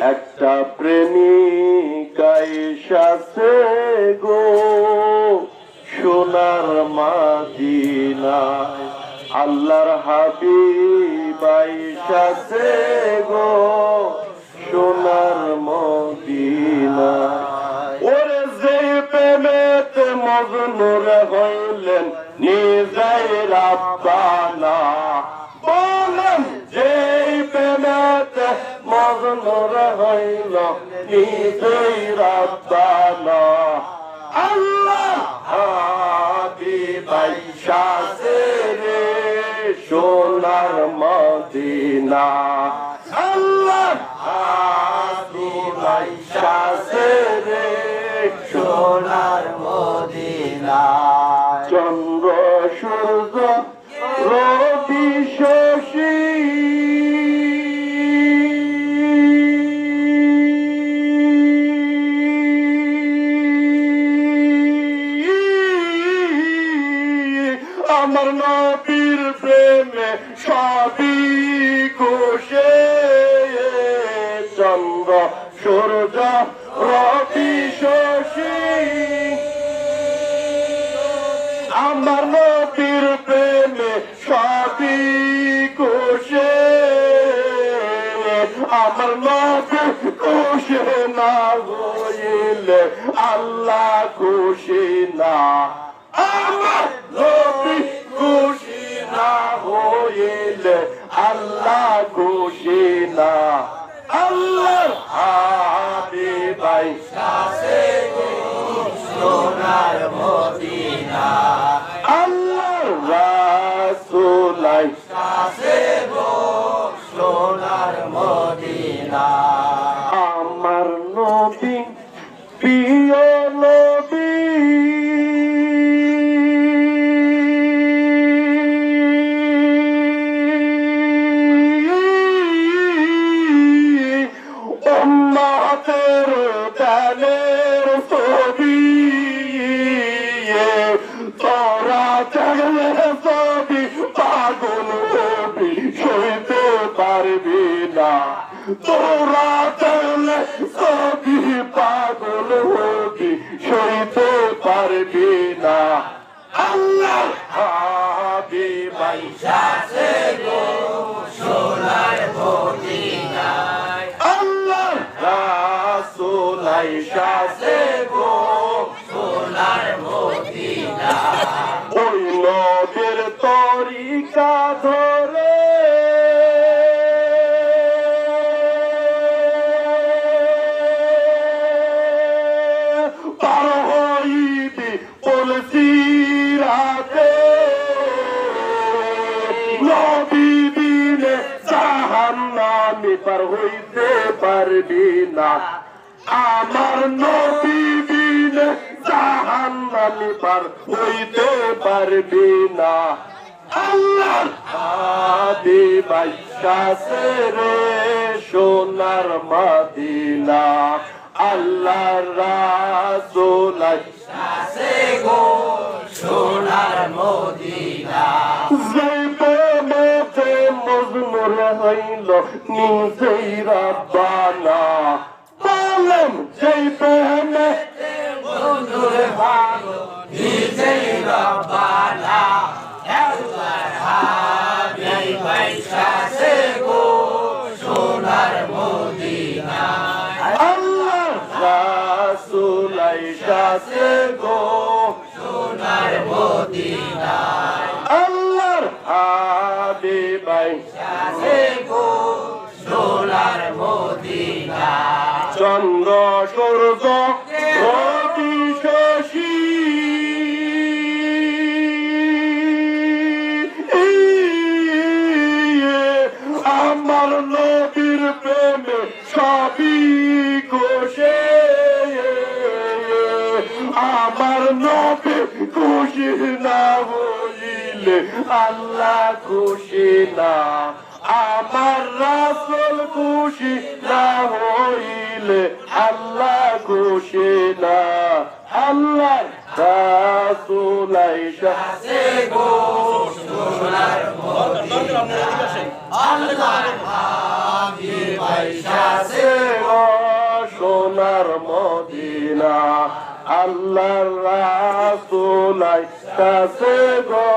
একটা প্রেমিক আইসাছে গো সোনার মদিনায়, আল্লাহর হাবিব আইসাছে গো সোনার মদিনায়। ওরে যে প্রেমেতে মজনুর হইলেন নিজেই রাব্বানা, বলেন যেই প্রেমেতে মজনুর হইল নিজেই রাব্বানা, আল্লাহ হাবিব আইসাছে রে সোনার মদিনা, আল্লাহ হাবিব আইসাছে রে সোনার মদিনা। চন্দ্র সূর্য রবি শশী আমার নবীর প্রেমে সবই কোষে, চন্দ্র সূর্য রবি শশী আমার নবীর প্রেমে সবই কোষে, আমার নবী খুশি না হইলে আল্লাহ খুশি না, আমার নবী খুশি না হইলে আল্লাহ খুশি না, আল্লাহর হাবিব আইসাছে গো সোনার মদিনা, আল্লাহর রাসূল আইসাছে গো সোনার মদিনা। আমার নবী প্রিয় নবী উম্মতের প্রাণের ছবি, তোরা চাইলে ছবি পাগল হবি সইতে পারবি না, তোরা চাইলে ছবি পাগল হবি সইতে পারবি না, আল্লাহ হাবিব আইসাছে গো সোনার মদিনায়, আল্লাহ রাসূল আইসাছে গো সোনার মদিনায়। ওই নবীর তরিকা ধরে পার হইবি বলছি রাতে, নবী বিনে জাহান্নামে পার হইতে পারবি না, আমার নবী বিনে জাহান্নামে পার হইতে পারবি না, আল্লাহর হাবিব আইসাছে রে সোনার মদিনা, আল্লাহর রাসূল আইসাছে গো সোনার মদিনা। যেই প্রেমেতে মজনুর হইল নিজেই রাব্বানা, বলেন যেই প্রেমেতে মজনুর হইল নিজেই রাব্বানা, আল্লাহর হাবিব আইসাছে গো সোনার মদিনা, আল্লাহর রাসূল আইসাছে গো সোনার মদিনা, আল্লাহর হাবিব আইসাছে গো সোনার মদিনা। চন্দ্র সূর্য রবি শশী আমার নবীর প্রেমে সবই কোষে, আমার নবী খুশি না হইলে আল্লাহ খুশি না, আমার রাসূল খুশি না হইলে আল্লাহ খুশি না, আল্লাহ রাসূল আইসাছে গো সোনার মদিনায়, আল্লাহর হাবিব আইসাছে গো সোনার মদিনা আল্লাহর রাসূল কাছে গো